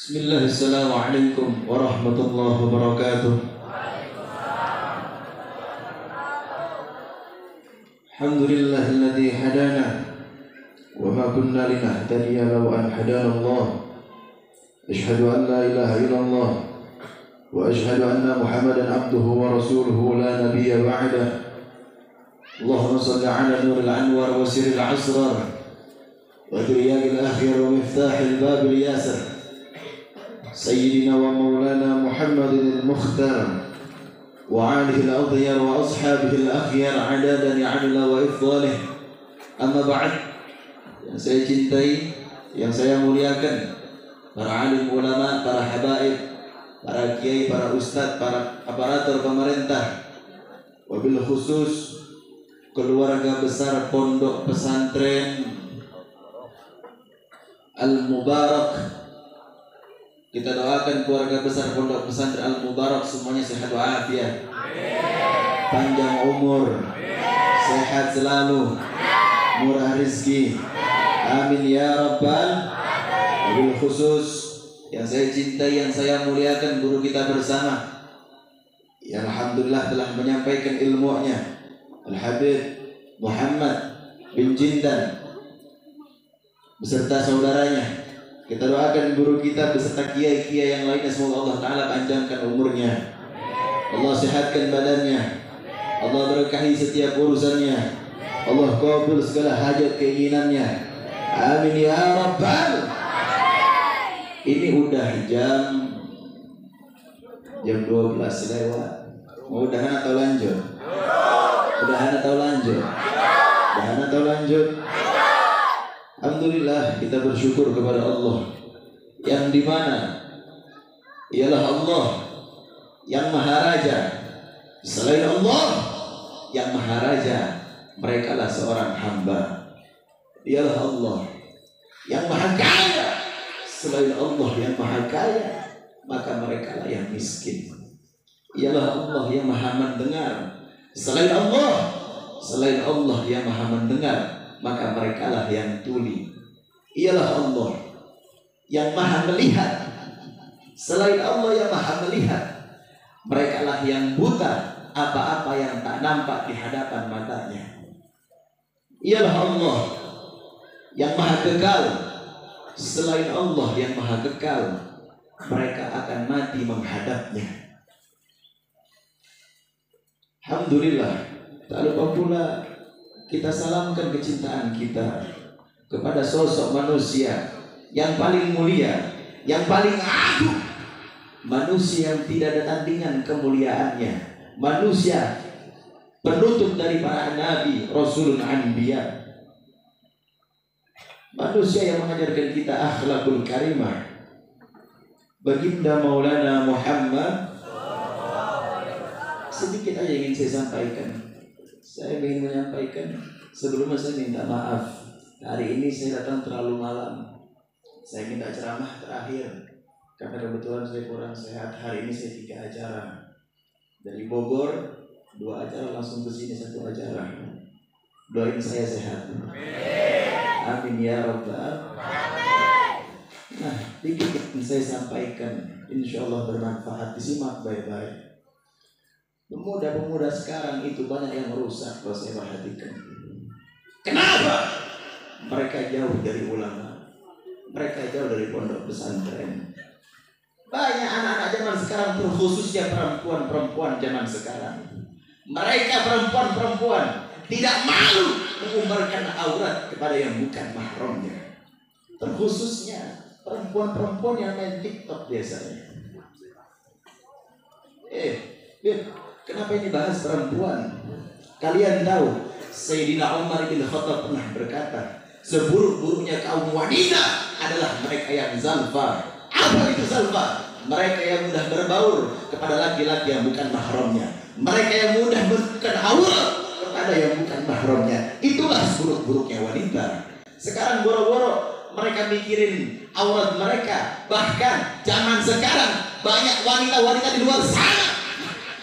Bismillah, assalamualaikum warahmatullahi wabarakatuh. Alhamdulillahilladzi hadana wa ma kunna linahtadiya law an hadana Allah. Asyhadu an la ilaha illallah wa asyhadu anna Muhammadan abduhu wa rasuluhu la nabiyya ba'dah. Allahumma shalli ala nuril anwar wa sirril asrar wa diriyil akhir wa miftahil babil yasir. سيدنا ومولانا محمد المختار وعاله الأضيار وأصحابه الأخيار عددا نعمه وإفضاله. أما بعد, yang saya cintai, yang saya muliakan, para alim ulama, para habaib, para kiai, para ustadz, para aparatur pemerintah, wabil khusus keluarga besar pondok pesantren Al-Mubarak. Kita doakan keluarga besar pondok pesantren Al-Mubarak semuanya sehat walafiat, panjang umur, sehat selalu, murah rezeki. Amin ya rabbal. Wabil khusus yang saya cintai, yang saya muliakan, guru kita bersama yang alhamdulillah telah menyampaikan ilmunya, Al-Habib Muhammad bin Jindan beserta saudaranya. Kita doakan guru kita beserta kiai-kiai yang lainnya, semoga Allah Ta'ala panjangkan umurnya, Allah sehatkan badannya, Allah berkahi setiap urusannya, Allah kabul segala hajat keinginannya. Amin ya rabbal. Ini udah jam 12 lewat. Mau udahan atau lanjut? Udahan atau lanjut? Udahan atau lanjut? Alhamdulillah, kita bersyukur kepada Allah yang dimana ialah Allah yang Maharaja. Selain Allah yang Maharaja, merekalah seorang hamba. Ialah Allah yang Maha Kaya. Selain Allah yang Maha Kaya, maka merekalah yang miskin. Ialah Allah yang Maha Mendengar. Selain Allah yang Maha Mendengar, maka merekalah yang tuli. Ialah Allah yang Maha Melihat. Selain Allah yang Maha Melihat, merekalah yang buta, apa-apa yang tak nampak di hadapan matanya. Ialah Allah yang Maha Kekal. Selain Allah yang Maha Kekal, mereka akan mati menghadapnya. Alhamdulillah. Tak lupa pula kita salamkan kecintaan kita kepada sosok manusia yang paling mulia, yang paling agung, manusia yang tidak ada tandingan kemuliaannya, manusia penutup dari para nabi, rasulun anbiya, manusia yang mengajarkan kita akhlakul karimah, baginda Maulana Muhammad. Sedikit aja ingin saya sampaikan. Saya ingin menyampaikan, sebelumnya saya minta maaf. Hari ini saya datang terlalu malam. Saya minta ceramah terakhir karena kebetulan saya kurang sehat. Hari ini saya 3 acara. Dari Bogor 2 acara, langsung ke sini 1 acara. Doain saya sehat. Amin ya rabbal. Nah, dikit saya sampaikan, insya Allah bermanfaat. Disimak baik-baik. Pemuda-pemuda sekarang itu banyak yang merusak kalau saya perhatikan. Kenapa? Mereka jauh dari ulama, mereka jauh dari pondok pesantren. Banyak anak-anak zaman sekarang, terkhususnya perempuan-perempuan zaman sekarang, mereka perempuan-perempuan tidak malu mengumbarkan aurat kepada yang bukan mahramnya. Terkhususnya perempuan-perempuan yang main TikTok biasanya. Kenapa ini bahas perempuan? Kalian tahu Sayyidina Umar bin Khattab pernah berkata, seburuk-buruknya kaum wanita adalah mereka yang zalfa. Apa itu zalfa? Mereka yang mudah berbaur kepada laki-laki yang bukan mahramnya. Mereka yang mudah menunjukkan aurat kepada yang bukan mahramnya. Itulah seburuk-buruknya wanita. Sekarang boro-boro mereka mikirin aurat mereka. Bahkan zaman sekarang banyak wanita-wanita di luar sana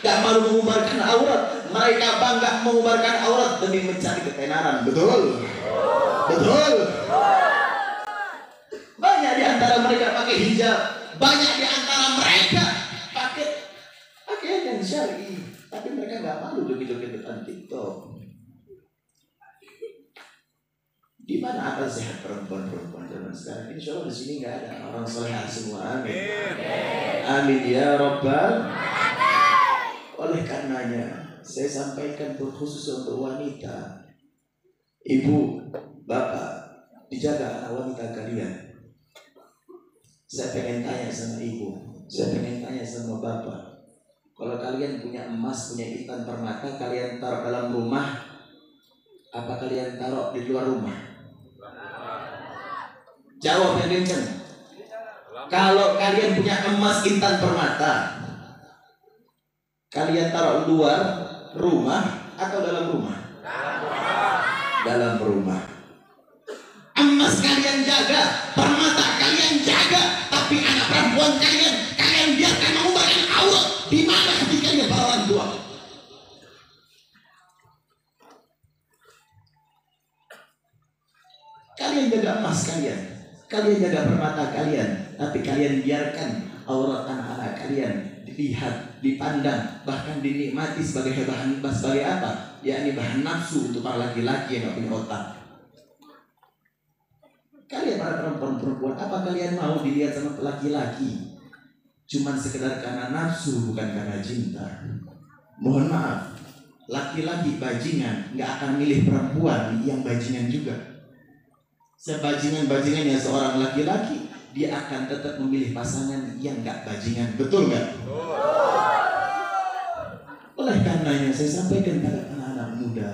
gak malu mengumbarkan aurat. Mereka bangga mengumbarkan aurat demi mencari ketenaran. Betul? Betul? Banyak di antara mereka pakai hijab. Banyak di antara mereka pakai pakaian yang syar'i. Tapi mereka gak malu joget-joget depan TikTok. Di mana akal sehat perempuan-perempuan zaman sekarang? Insya Allah di sini nggak ada orang soleh semua. Amin. Amin ya Rabbal. Oleh karenanya saya sampaikan khusus untuk wanita, ibu, bapak, dijaga anak wanita kalian. Saya pengen tanya sama ibu, saya pengen tanya sama bapak. Kalau kalian punya emas, punya intan permata, kalian taruh dalam rumah, apa kalian taruh di luar rumah? Jawab yang kencang. Kalau kalian punya emas intan permata, kalian taruh luar rumah atau dalam rumah? Dalam rumah. Emas kalian jaga, permata kalian jaga, tapi anak perempuan kalian biarkan mengumbarkan aurat. Di mana ketikanya para orang tua? Kalian jaga emas kalian jaga permata kalian, tapi kalian biarkan aurat anak-anak kalian dilihat, dipandang, bahkan dinikmati sebagai bahan sebagai apa? Yakni bahan nafsu untuk para laki-laki yang gak punya otak. Kalian para perempuan-perempuan, apa kalian mau dilihat sama laki-laki cuman sekedar karena nafsu, bukan karena cinta? Mohon maaf, laki-laki bajingan gak akan milih perempuan yang bajingan juga. Sebajingan-bajingannya seorang laki-laki, dia akan tetap memilih pasangan yang gak bajingan. Betul gak? Oleh karenanya saya sampaikan pada anak-anak muda,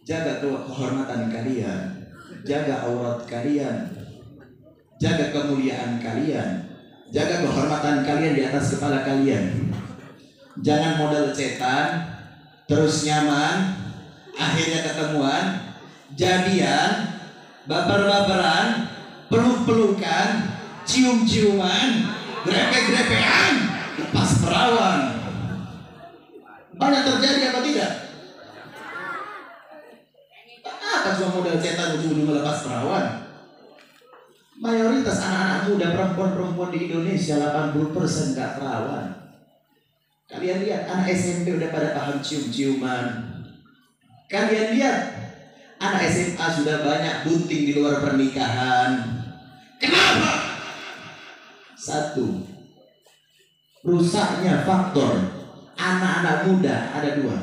jaga kehormatan kalian, jaga aurat kalian, jaga kemuliaan kalian, jaga kehormatan kalian di atas kepala kalian. Jangan modal cetan, terus nyaman, akhirnya ketemuan, jadian, baper-baperan, peluk-pelukan, cium-ciuman, grepe-grepean, lepas perawan. Banyak terjadi apa tidak? Apa cuma modal cetan ujung-ujung lepas perawan? Mayoritas anak-anak muda, perempuan-perempuan di Indonesia 80% gak perawan. Kalian lihat anak SMP udah pada paham cium-ciuman. Kalian lihat anak SMA sudah banyak bunting di luar pernikahan. Kenapa? Satu, rusaknya faktor anak-anak muda ada dua.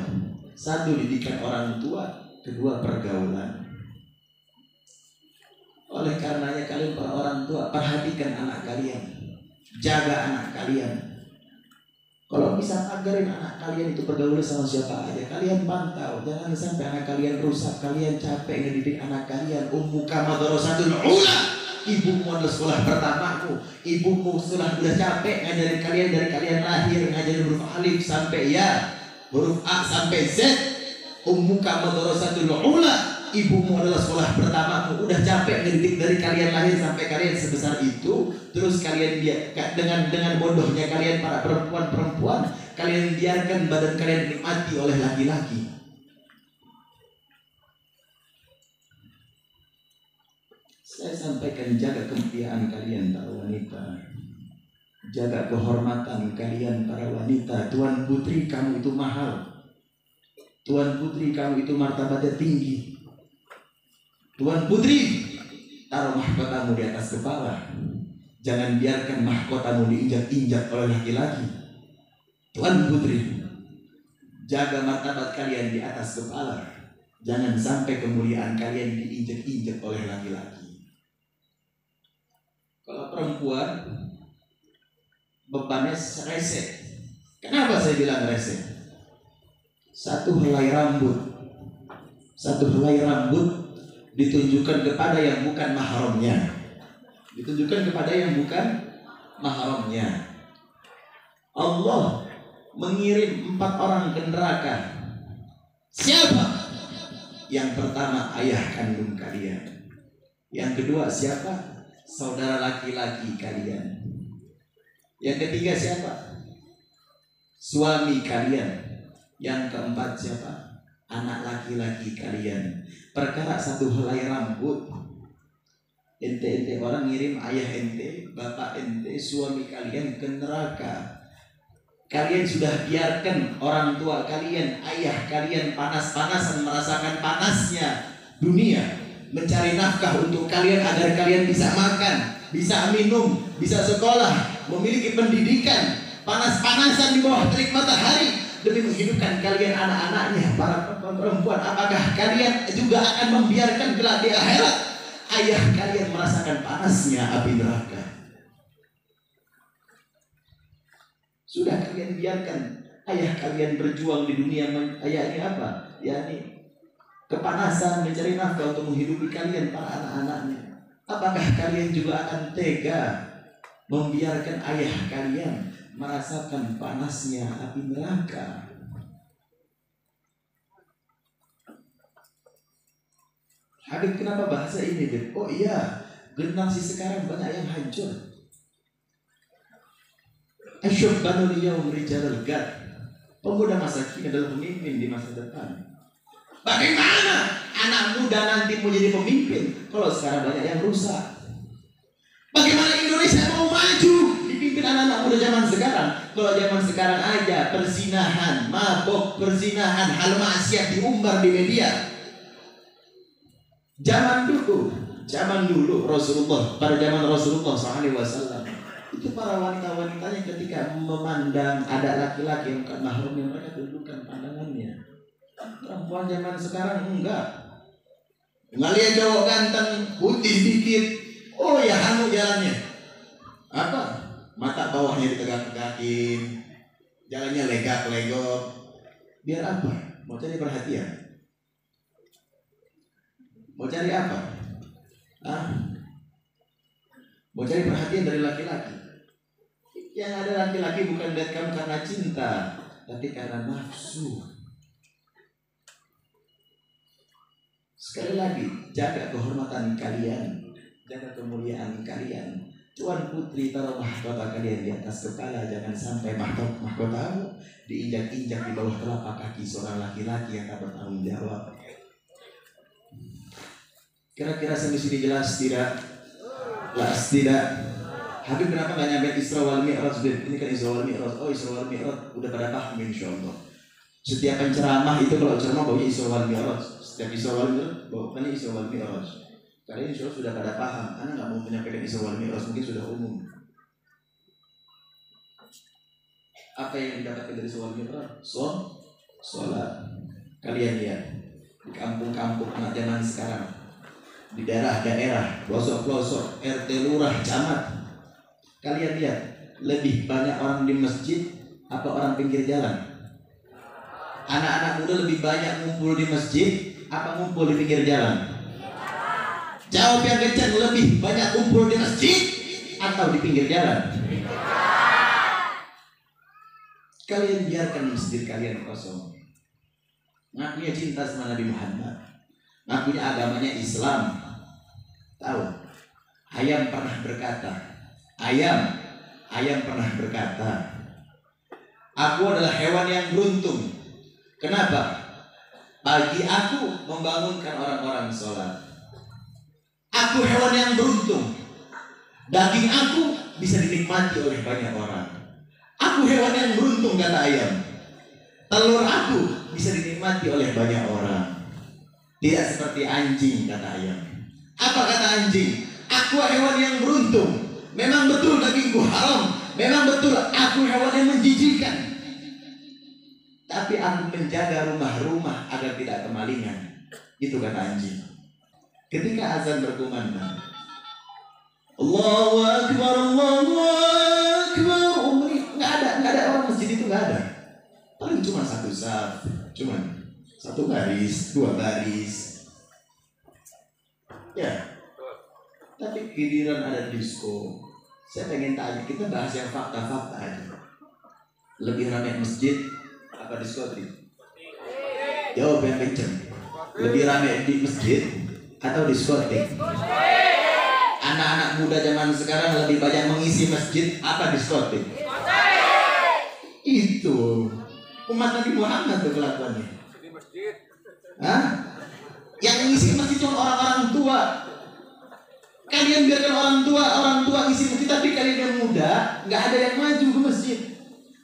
Satu, didikan orang tua. Kedua, pergaulan. Oleh karenanya kalian para orang tua, perhatikan anak kalian, jaga anak kalian. Kalau bisa agarin anak kalian itu bergaul sama siapa aja, kalian pantau. Jangan sampai anak kalian rusak, kalian capek ngedidik anak kalian. Ummuka madrasatul ula, ibumu adalah sekolah pertamamu. Ibumu sudah capek ngajarin kalian dari kalian lahir, ngajarin huruf alif sampai ya, huruf A sampai Z. Ummuka madrasatul ula, ibumu adalah sekolah pertamamu. Udah capek ngedidik dari kalian lahir sampai kalian sebesar itu. Terus kalian dengan bodohnya kalian para perempuan-perempuan, kalian biarkan badan kalian dinikmati oleh laki-laki. Saya sampaikan, jaga kemuliaan kalian para wanita. Jaga kehormatan kalian para wanita. Tuan putri kamu itu mahal. Tuan putri kamu itu martabatnya tinggi. Tuan putri, taruh mahkotamu di atas kepala. Jangan biarkan mahkotamu diinjak-injak oleh laki-laki. Tuan putri, jaga martabat kalian di atas kepala. Jangan sampai kemuliaan kalian diinjak-injak oleh laki-laki. Kalau perempuan, bebannya rese. Kenapa saya bilang rese? Satu helai rambut ditunjukkan kepada yang bukan mahramnya. Ditunjukkan kepada yang bukan mahramnya. Allah mengirim 4 orang ke neraka. Siapa? Yang pertama, ayah kandung kalian. Yang kedua siapa? Saudara laki-laki kalian. Yang ketiga siapa? Suami kalian. Yang keempat siapa? Anak laki-laki kalian. Perkara satu helai rambut, ente orang ngirim ayah ente, bapak ente, suami kalian ke neraka. Kalian sudah biarkan orang tua kalian, ayah kalian panas-panasan, merasakan panasnya dunia, mencari nafkah untuk kalian agar kalian bisa makan, bisa minum, bisa sekolah, memiliki pendidikan, panas-panasan di bawah terik matahari demi menghidupkan kalian anak-anaknya, para perempuan. Apakah kalian juga akan membiarkan kelak di akhirat ayah kalian merasakan panasnya api neraka? Sudah kalian biarkan ayah kalian berjuang di dunia. Ayah ini apa? yakni kepanasan mencari nafkah untuk menghidupi kalian para anak-anaknya. Apakah kalian juga akan tega membiarkan ayah kalian merasakan panasnya api neraka? Habib, kenapa bahasa ini, Beb? Oh iya, generasi sekarang banyak yang hancur. Asyabbanul yawm rijalul gad. Pemuda masa kini adalah pemimpin di masa depan. Bagaimana anak muda nanti mau jadi pemimpin kalau sekarang banyak yang rusak? Bagaimana Indonesia mau maju dipimpin anak-anak muda zaman sekarang? Kalau zaman sekarang aja perzinahan, mabok, perzinahan, hal maksiat diumbar di media. Zaman dulu Rasulullah, pada zaman Rasulullah SAW, itu para wanita-wanitanya ketika memandang ada laki-laki yang bukan mahramnya, mereka tundukkan pandangannya. Perempuan zaman sekarang enggak. Ngelihat cowok ganteng, putih dikit, oh ya anu jalannya. Apa? Mata bawahnya ditegak-tegakin, jalannya legak-legok. Biar apa? Mau cari perhatian. Mau cari apa? Mau cari perhatian dari laki-laki. Yang ada laki-laki bukan lihat kamu karena cinta, tapi karena nafsu. Sekali lagi, jaga kehormatan kalian, jaga kemuliaan kalian. Tuan putri, taruh mahkota kalian di atas kepala. Jangan sampai mahkotamu diinjak-injak di bawah telapak kaki seorang laki-laki yang tak bertanggung jawab. Kira-kira sampai sini jelas tidak? Jelas tidak? Habib kenapa gak nyampe Isra wal Mi'raj? Ini kan Isra wal Mi'raj. Oh, Isra wal Mi'raj udah pada paham insyaallah. Setiap penceramah itu kalau ceramah baunya Isra wal Mi'raj. Setiap Isra wal Mi'raj baunya Isra wal Mi'raj. Kalian insyaallah sudah pada paham. Anda gak mau menyampaikan Isra wal Mi'raj, mungkin sudah umum. Apa yang didapatkan dari Isra wal Mi'raj? Sholat. Kalian lihat di kampung-kampung anak zaman sekarang, di daerah-daerah, pelosok-pelosok, RT, lurah, camat. Kalian lihat, lebih banyak orang di masjid apa orang pinggir jalan? Anak-anak muda lebih banyak ngumpul di masjid apa ngumpul di pinggir jalan? Jawab yang kencang, lebih banyak ngumpul di masjid atau di pinggir jalan? Kalian biarkan masjid kalian kosong. Ngakunya cinta sama Nabi Muhammad, ngakunya agamanya Islam. Tahu, ayam pernah berkata, ayam pernah berkata, aku adalah hewan yang beruntung. Kenapa? Pagi aku membangunkan orang-orang sholat. Aku hewan yang beruntung. Daging aku bisa dinikmati oleh banyak orang. Aku hewan yang beruntung, kata ayam. Telur aku bisa dinikmati oleh banyak orang. Tidak seperti anjing, kata ayam. Apa kata anjing? Aku hewan yang beruntung. Memang betul dagingku haram. Memang betul aku hewan yang menjijikkan. Tapi aku menjaga rumah-rumah agar tidak kemalingan. Itu kata anjing. Ketika azan berkumandang, Allahu Akbar, Allahu Akbar. Nggak ada orang masjid itu, nggak ada. Paling cuma satu saf, cuma satu baris, dua baris. Ya. Tapi giliran ada disco. Saya pengen tanya, kita bahas yang fakta-fakta aja. Lebih ramai masjid apa diskotik? Jawab yang kenceng. Lebih ramai di masjid atau diskotik? Anak-anak muda zaman sekarang lebih banyak mengisi masjid apa diskotik? Itu umat Nabi Muhammad tuh kelakuannya. Hah? Yang ngisi masjid cuma orang-orang tua. Kalian biarkan orang tua ngisi masjid, tapi kalian yang muda nggak ada yang maju ke masjid.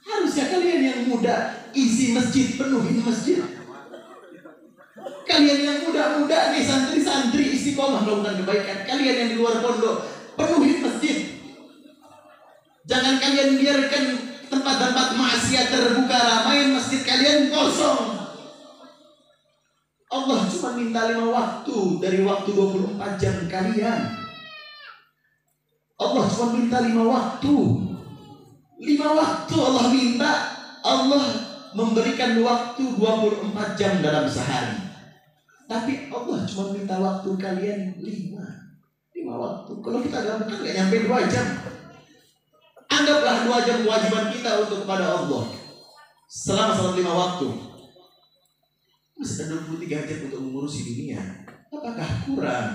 Harusnya kalian yang muda isi masjid, penuhin masjid. Kalian yang muda-muda nih, santri-santri istiqomah melakukan kebaikan. Kalian yang di luar pondok, penuhin masjid. Jangan kalian biarkan tempat-tempat maksiat terbuka ramai, masjid kalian kosong. Allah cuma minta 5 waktu dari waktu 24 jam kalian. Allah cuma minta 5 waktu. 5 waktu Allah minta. Allah memberikan waktu 24 jam dalam sehari. Tapi Allah cuma minta waktu kalian 5 waktu. Kalau kita gabungkan gak nyampe 2 jam. Anggaplah 2 jam kewajiban kita untuk kepada Allah selama 5 waktu. Masih ada 23 jam untuk mengurusi dunia. Apakah kurang?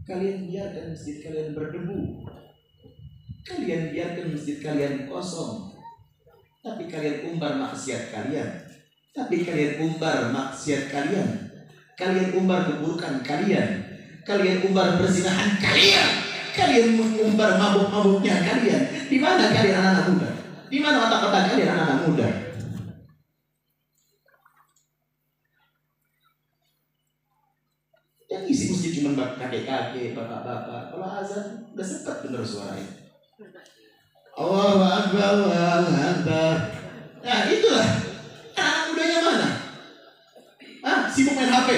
Kalian biarkan masjid kalian berdebu. Kalian biarkan masjid kalian kosong. Tapi kalian umbar maksiat kalian. Kalian umbar keburukan kalian. Kalian umbar perzinahan kalian. Kalian mengumbar mabuk-mabuknya kalian. Di mana kalian anak-anak muda? Di mana otak-otak kalian anak-anak muda? Yang isi masjid cuma kakek-kakek, bapak-bapak. Kalau azan udah sempat dengar suaranya. Allahu Akbar, Allahu Akbar. Nah itulah. Anak mudanya mana? Sibuk main HP,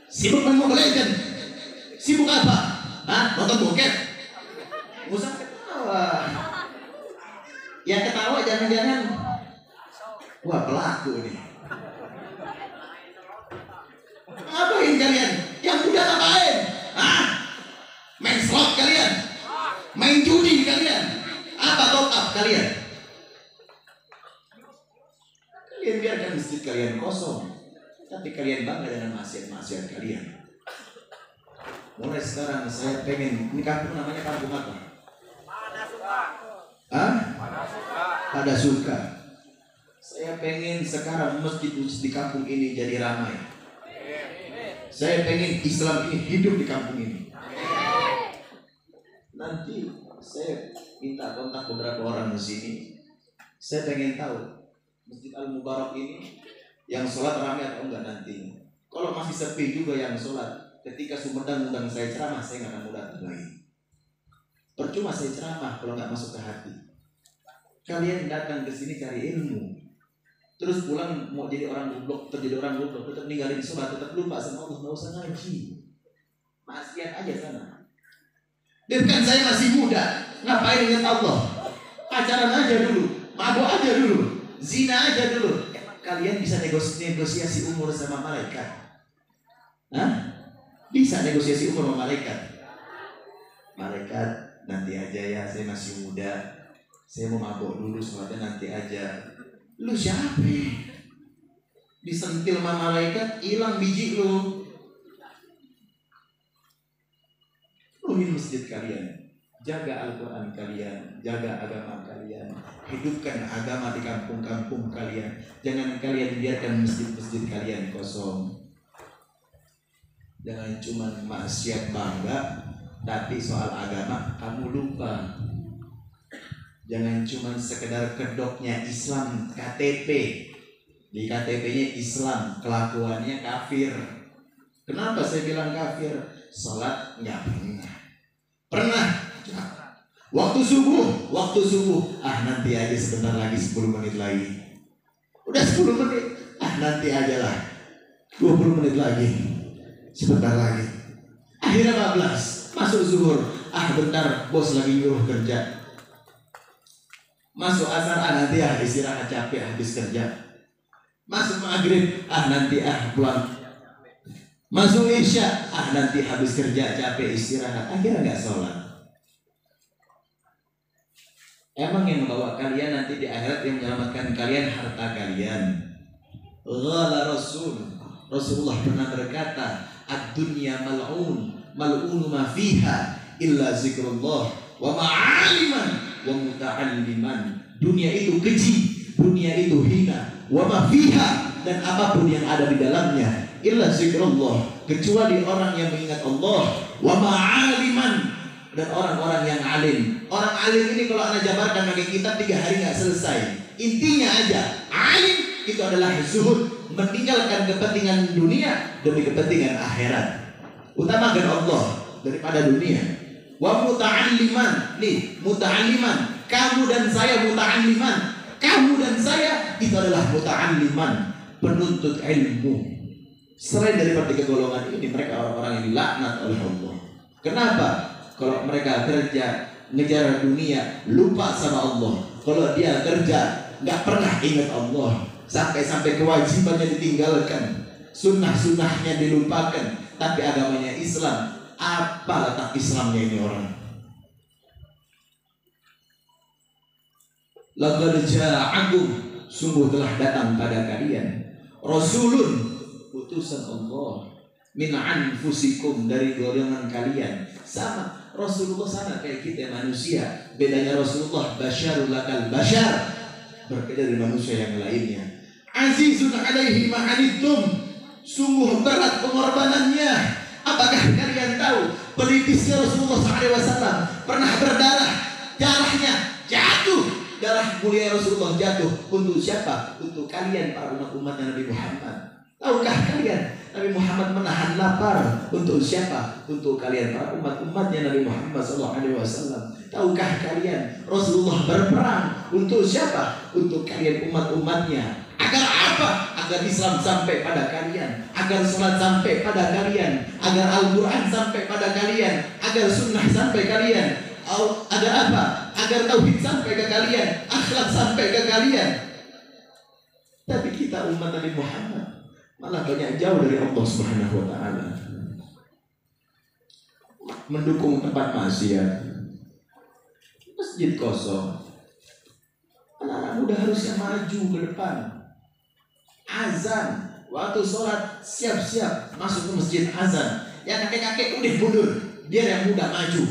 sibuk main Mobile Legends, sibuk apa? Nonton bokep. Usah ketawa. Yang ketawa jangan-jangan wah pelaku nih. Ngapain kalian? Yang muda ngapain? Main slot kalian? Main judi kalian? Apa top up kalian? Kalian biarkan masjid kalian kosong, tapi kalian bangga dengan maksiat-maksiat kalian. Mulai sekarang saya pengen, ini kampung namanya kampung apa? Pada suka. Saya pengen sekarang masjid di kampung ini jadi ramai. Saya pengen Islam ini hidup di kampung ini. Nanti saya minta kontak beberapa orang di sini. Saya pengen tahu Masjid Al-Mubarak ini yang sholat ramai atau enggak nanti. Kalau masih sepi juga yang sholat, ketika Sumedang undang saya ceramah, saya nggak akan mau datang lagi. Percuma saya ceramah kalau nggak masuk ke hati. Kalian datang ke sini cari ilmu, terus pulang mau jadi orang goblok, tetap ninggalin sholat, tetap lupa sama Allah, nggak usah ngaji, maksiat aja sana. Bukan saya masih muda, ngapain ingat Allah? Pacaran aja dulu, mabuk aja dulu, zina aja dulu. Kalian bisa negosiasi umur sama malaikat? Bisa negosiasi umur sama malaikat? Malaikat, nanti aja ya, saya masih muda, saya mau mabuk dulu, sholatnya nanti aja. Lu siapa? Disentil sama malaikat, hilang biji lu. Penuhin masjid kalian, jaga Al-Quran kalian, jaga agama kalian, hidupkan agama di kampung-kampung kalian. Jangan kalian biarkan masjid-masjid kalian kosong. Jangan cuma maksiat bangga, tapi soal agama kamu lupa. Jangan cuma sekedar kedoknya Islam KTP, di KTP-nya Islam, kelakuannya kafir. Kenapa saya bilang kafir? Salat nggak pernah. Pernah? Waktu subuh, nanti aja sebentar lagi, 10 menit lagi. Udah 10 menit, nanti aja lah. 20 menit lagi, sebentar lagi. Akhirnya 14, masuk zuhur, bentar, bos lagi nyuruh kerja. Masuk asar, nanti istirahat, capek habis kerja. Masuk maghrib, nanti pulang. Masuk isya, nanti habis kerja, capek istirahat. Akhirnya nggak sholat. Emang yang membawa kalian nanti di akhirat, yang menyelamatkan kalian harta kalian. Qala Rasulullah pernah berkata, ad-dunya mal'un ma fiha illa zikrullah wa ma'aliman wa muta'alliman. Dunia itu keji, dunia itu hina, wa ma fiha, dan apapun yang ada di dalamnya, illa zikrullah, kecuali orang yang mengingat Allah, wa ma'aliman, dan orang-orang yang alim. Orang alim ini kalau anda jabarkan pakai kitab 3 hari nggak selesai. Intinya aja, alim itu adalah zuhud, meninggalkan kepentingan dunia demi kepentingan akhirat. Utamakan Allah daripada dunia. Wa muta'alliman, nih muta'alliman, kamu dan saya muta'alliman. Kamu dan saya itu adalah muta'alliman, penuntut ilmu. Selain daripada 3 golongan ini, mereka orang-orang yang dilaknat oleh Allah. Kenapa? Kalau mereka kerja ngejar dunia, lupa sama Allah. Kalau dia kerja nggak pernah ingat Allah, sampai kewajibannya ditinggalkan, sunnah-sunnahnya dilupakan. Tapi agamanya Islam, apa letak Islamnya ini orang? Laqad ja'akum, sungguh telah datang pada kalian Rasulun, utusan Allah, min anfusikum, dari golongan kalian. Sama, Rasulullah sama kayak kita manusia. Bedanya Rasulullah basyarul lakal basyar, berbeda dari manusia yang lainnya. Azizun alaihi ma'anittum, sungguh berat pengorbanannya. Apakah kalian tahu pelipisnya Rasulullah SAW pernah berdarah, darahnya jatuh, darah mulia Rasulullah jatuh untuk siapa? Untuk kalian para umat-umatnya Nabi Muhammad. Tahukah kalian Nabi Muhammad menahan lapar untuk siapa? Untuk kalian para umat-umatnya Nabi Muhammad SAW. Tahukah kalian Rasulullah berperang untuk siapa? Untuk kalian umat-umatnya. Agar apa? Agar Islam sampai pada kalian, agar sholat sampai pada kalian, agar Al-Quran sampai pada kalian, agar sunnah sampai kalian. Agar apa? Agar tauhid sampai ke kalian, akhlak sampai ke kalian. Tapi kita umat Nabi Muhammad malah banyak jauh dari Allah Subhanahu wa ta'ala, mendukung tempat maksiat, masjid kosong. Anak-anak muda harusnya maju ke depan. Azan, waktu sholat siap-siap masuk ke masjid azan. Yang kakek-kakek udah mundur, biar yang muda maju.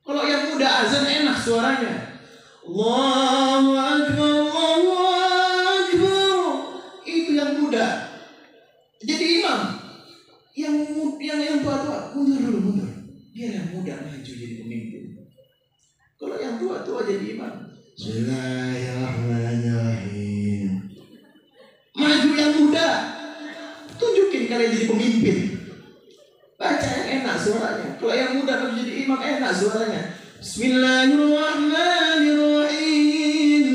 Kalau yang muda azan enak suaranya, Allahu Akbar, Allahu Akbar. Itu yang muda jadi imam. Yang tua-tua mundur dulu, mundur, biar yang muda maju jadi pemimpin. Kalau yang tua-tua jadi imam, Bismillahirrahmanirrahim. Maju yang muda, tunjukin kalian jadi pemimpin. Baca yang enak suaranya. Kalau yang muda maju jadi imam, enak suaranya. Bismillahirrahmanirrahim.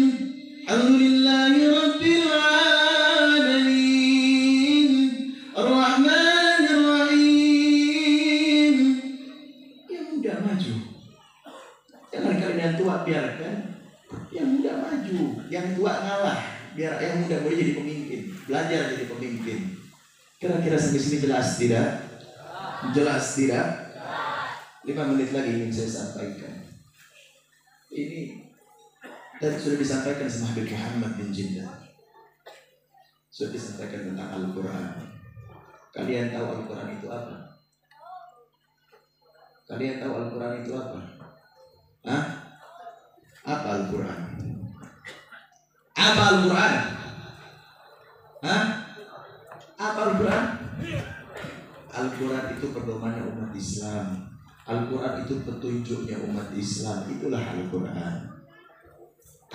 Alhamdulillahi rabbil alamin. Ar-Rahmanir Rahim. Yang muda maju. Jangan kalian yang tua biarkan. Yang muda maju, yang tua ngalah. Biar yang muda boleh jadi pemimpin, belajar jadi pemimpin. Kira-kira sampai sini jelas tidak? Jelas tidak? 5 menit lagi ingin saya sampaikan. Ini dan sudah disampaikan sama Habib Muhammad bin Jindah. Sudah disampaikan tentang Al-Quran. Kalian tahu Al-Quran itu apa? Kalian tahu Al-Quran itu apa? Hah? Apa Al-Quran? Apa Al-Quran? Hah? Apa Al-Quran? Al-Quran itu pedomannya umat Islam. Al-Quran itu petunjuknya umat Islam. Itulah Al-Quran.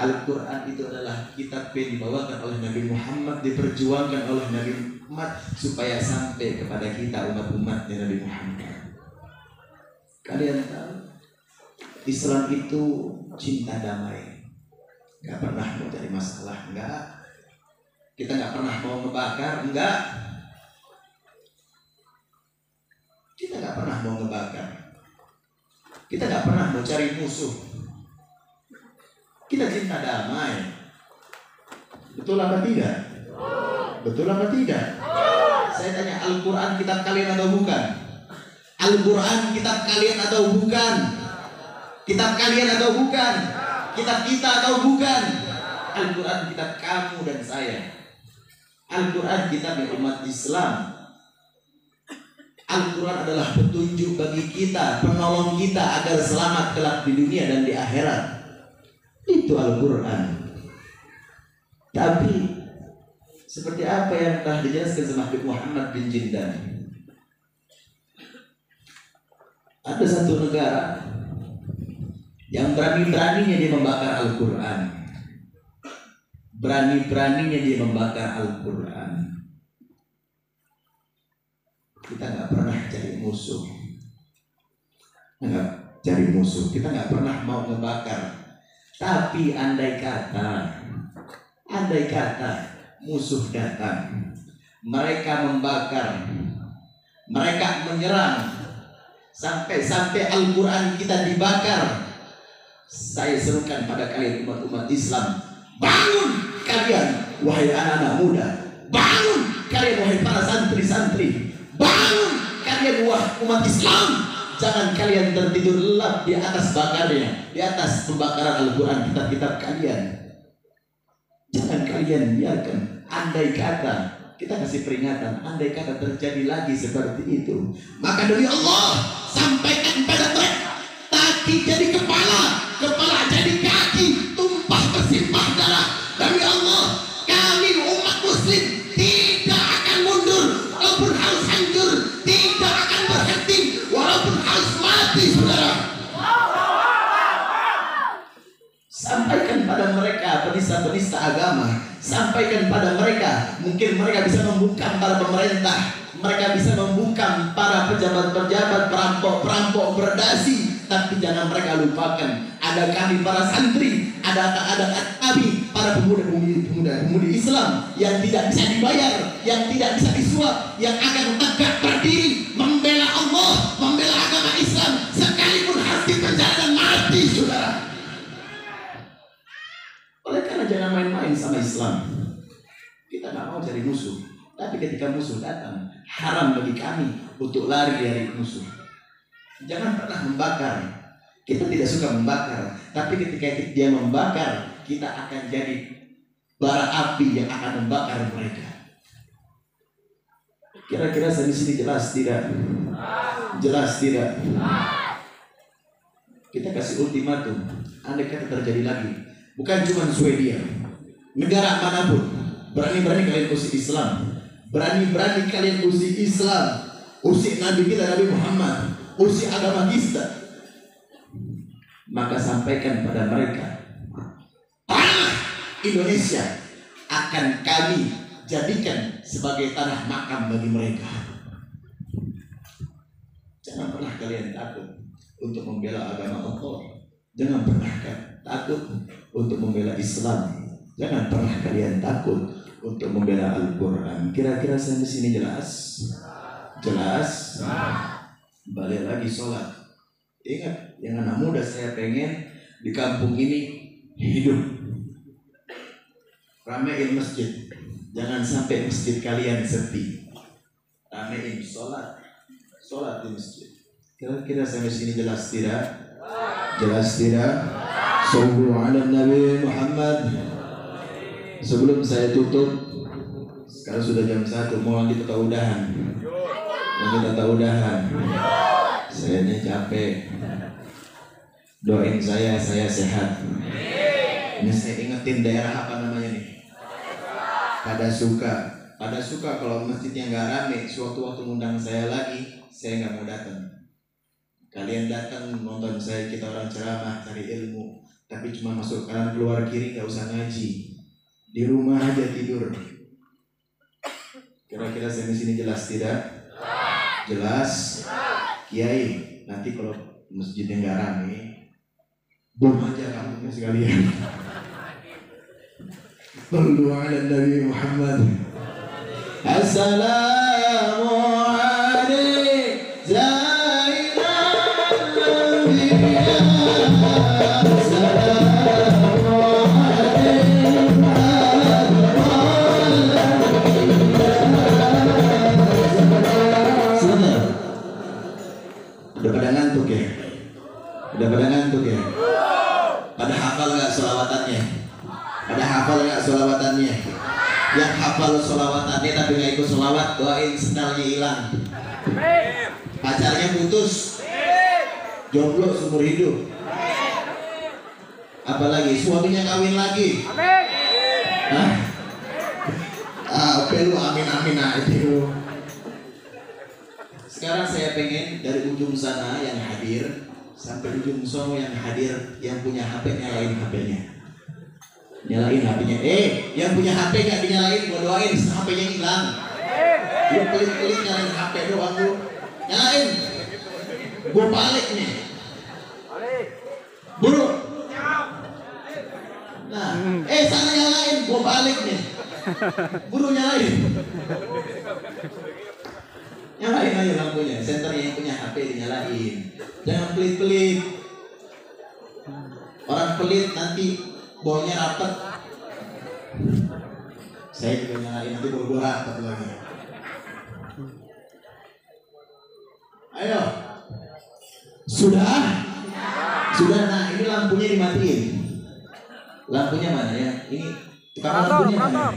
Al-Quran itu adalah kitab yang dibawakan oleh Nabi Muhammad, diperjuangkan oleh Nabi Muhammad supaya sampai kepada kita umat-umatnya Nabi Muhammad. Kalian tahu, Islam itu cinta damai. Gak pernah mau cari masalah, enggak. Kita gak pernah mau ngebakar, enggak. Kita gak pernah mau ngebakar. Kita gak pernah mau cari musuh. Kita cinta damai. Betul apa tidak? Betul apa tidak? Saya tanya, Al-Quran kitab kalian atau bukan? Al-Quran kitab kalian atau bukan? Kitab kalian atau bukan? Kitab kita atau bukan? Al-Quran kitab kamu dan saya. Al-Quran kitab umat Islam. Al-Quran adalah petunjuk bagi kita, penolong kita agar selamat kelak di dunia dan di akhirat. Itu Al-Quran. Tapi seperti apa yang telah dijelaskan sama Habib Muhammad bin Jindan, ada satu negara yang berani-beraninya dia membakar Al-Quran. Berani-beraninya dia membakar Al-Quran. Kita gak pernah cari musuh. Kita gak pernah mau ngebakar. Tapi andai kata musuh datang, mereka membakar, mereka menyerang, sampai Al-Quran kita dibakar, saya serukan pada kalian umat-umat Islam, bangun kalian wahai anak-anak muda, bangun kalian wahai para santri-santri, bangun kalian wahai umat Islam. Jangan kalian tertidur lelap di atas bakarnya, di atas pembakaran Al-Quran kitab-kitab kalian. Jangan kalian biarkan. Andai kata kita kasih peringatan, andai kata terjadi lagi seperti itu, maka demi Allah sampaikan pada mereka, kaki jadi kepala, kepala jadi kaki, tumpah bersimpah darah. Demi Allah, kami umat Muslim tidak akan mundur, walaupun harus hancur, tidak akan berhenti, walaupun harus mati, saudara. Sampaikan pada mereka penista-penista agama, sampaikan pada mereka, mungkin mereka bisa membungkam para pemerintah, mereka bisa membungkam para pejabat-pejabat, perampok-perampok berdasi, tapi jangan mereka lupakan ada kami para santri, ada kami para pemuda-pemudi Islam yang tidak bisa dibayar, yang tidak bisa disuap, yang akan tegak berdiri membela Allah, membela agama Islam, sekalipun harus dipenjara dan mati, saudara. Oleh karena jangan main-main sama Islam. Kita gak mau cari musuh, tapi ketika musuh datang, haram bagi kami untuk lari dari musuh. Jangan pernah membakar. Kita tidak suka membakar, tapi ketika dia membakar, kita akan jadi bara api yang akan membakar mereka. Kira-kira saya di sini jelas tidak? Jelas tidak? Kita kasih ultimatum. Andai kata terjadi lagi, bukan cuma Swedia, negara manapun, berani-berani kalian usik Islam, berani-berani kalian usik Islam, usik Nabi kita Nabi Muhammad, usik agama kita, maka sampaikan pada mereka, tanah Indonesia akan kami jadikan sebagai tanah makam bagi mereka. Jangan pernah kalian takut untuk membela agama Allah. Jangan pernah takut untuk membela Islam. Jangan pernah kalian takut untuk membela Al-Quran. Kira-kira saya di sini jelas? Jelas? Balik lagi sholat. Ingat, yang anak muda saya pengen di kampung ini hidup. Ramein masjid. Jangan sampai masjid kalian sepi. Ramein sholat. Sholat di masjid. Kira-kira saya di sini jelas tidak? Jelas tidak? Sallu ala Nabi Muhammad. Sebelum saya tutup, sekarang sudah jam 1, mau kita udahan. Saya ini capek. Doain saya sehat. Ini saya ingetin daerah apa namanya nih? Pada suka. Pada suka kalau masjidnya nggak rame. Suatu-waktu ngundang saya lagi, saya nggak mau datang. Kalian datang nonton saya, kita orang ceramah cari ilmu, tapi cuma masuk kanan keluar kiri, nggak usah ngaji. Di rumah aja tidur. Kira-kira saya di sini jelas tidak? Jelas. Kiai, nanti kalau masjidnya nggak rame, bom aja kamu sekalian. Berdoa ala Nabi Muhammad. Assalamu alaikum Zainal Anbiya. Assalamu alaikum. Udah pada ngantuk ya? Udah pada ngantuk ya? Pada hafal nggak selawatannya? Pada hafal nggak selawatannya? Yang hafal selawatannya tapi nggak ikut selawat, doain sendalnya hilang, pacarnya putus, jomblo seumur hidup, apalagi suaminya kawin lagi. Hah? Lu amin amin aja lu. Sekarang saya pengen dari ujung sana yang hadir sampai ujung sono yang hadir, yang punya HP nyalain HP-nya. Nyalain HP-nya. Yang punya HP gak dinyalain, gua doain HP-nya hilang. Lu pelit-pelit nyalain HP doang lu. Nyalain. Gua balik nih. Buru. Nah, sana nyalain, gua balik nih. Buru nyalain. Nyalain aja lampunya, senternya yang punya HP dinyalain. Jangan pelit-pelit. Orang pelit nanti bolnya rapet. Saya juga nyalain nanti bol gua rapet lagi. Ayo. Sudah? Sudah. Nah, ini lampunya dimatiin. Lampunya mana ya? Ini tukang lampunya mana?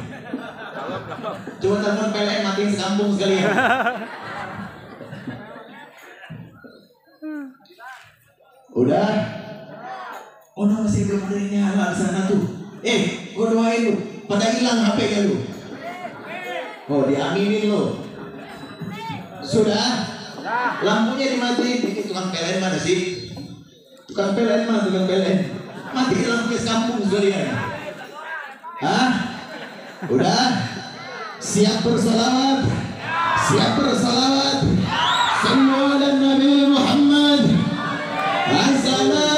Coba telepon PLN matiin sekampung sekalian. Udah? Oh no, masih belum ada yang nyala di sana tuh. Gua doain lu, pada hilang HP-nya lu. Oh, diaminin lu. Sudah? Lampunya dimatiin. Ini tukang PLN mana sih? Tukang PLN mana? Tukang PLN. Matiin lampunya sekampung sekalian. Hah? Udah? Siap bersalawat? Siap bersalawat? Sallu ala Nabi Muhammad. Assalamu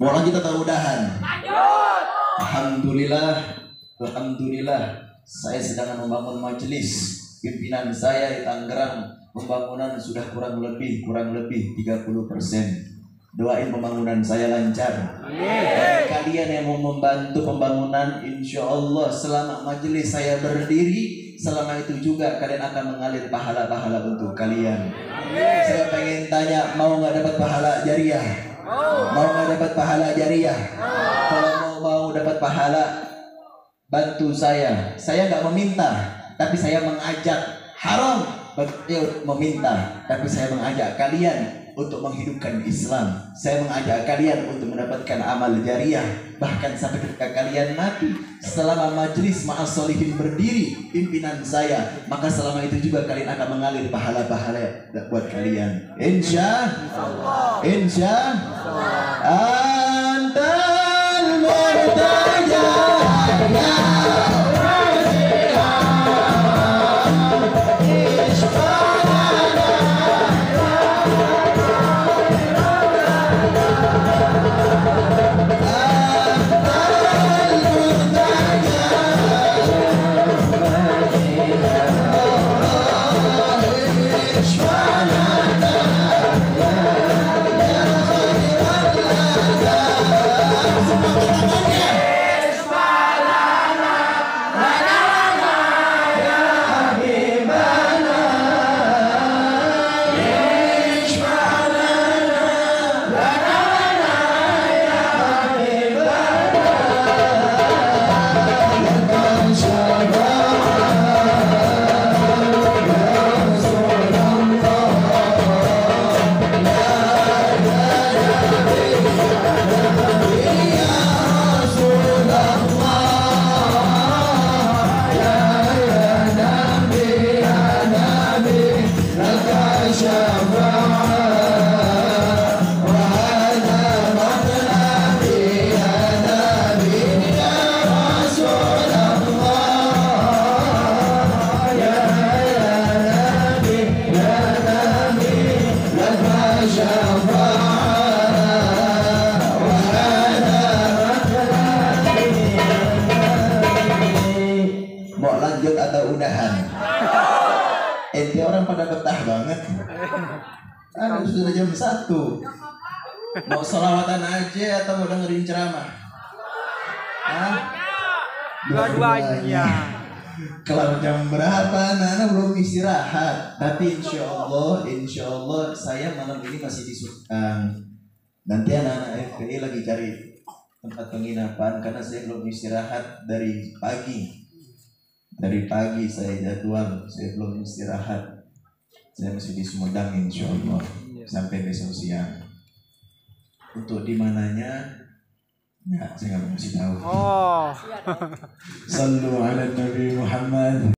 Mau lanjut atau udahan? Alhamdulillah, alhamdulillah. Saya sedang membangun majelis. Pimpinan saya di Tangerang, pembangunan sudah kurang lebih 30%. Doain pembangunan saya lancar. Kalian yang mau membantu pembangunan, insya Allah selama majelis saya berdiri, selama itu juga kalian akan mengalir pahala-pahala untuk kalian. Saya pengen tanya, mau nggak dapat pahala jariah? Mau nggak dapat pahala jariah? Kalau mau dapat pahala, bantu saya. Saya nggak meminta, tapi saya mengajak. Haram meminta, tapi saya mengajak kalian untuk menghidupkan Islam. Saya mengajak kalian untuk mendapatkan amal jariah. Bahkan sampai ketika kalian mati, selama majelis ma'as sholihin berdiri pimpinan saya, maka selama itu juga kalian akan mengalir pahala-pahala buat kalian. Insya Antal murtaja. Mau lanjut atau udahan? Ente orang pada betah banget. Kan sudah jam 1. Mau sholawatan aja atau mau dengerin ceramah? Dua-duanya. Kelar jam berapa? Nana belum istirahat. Tapi insya Allah saya malam ini masih di Subang. Nanti anak-anak FPI lagi cari tempat penginapan karena saya belum istirahat dari pagi. Dari pagi saya jadwal, saya belum istirahat. Saya masih di Sumedang insya Allah sampai besok siang. Untuk di mananya? Ya, saya nggak mau kasih tahu. Oh. Sallu ala Nabi Muhammad.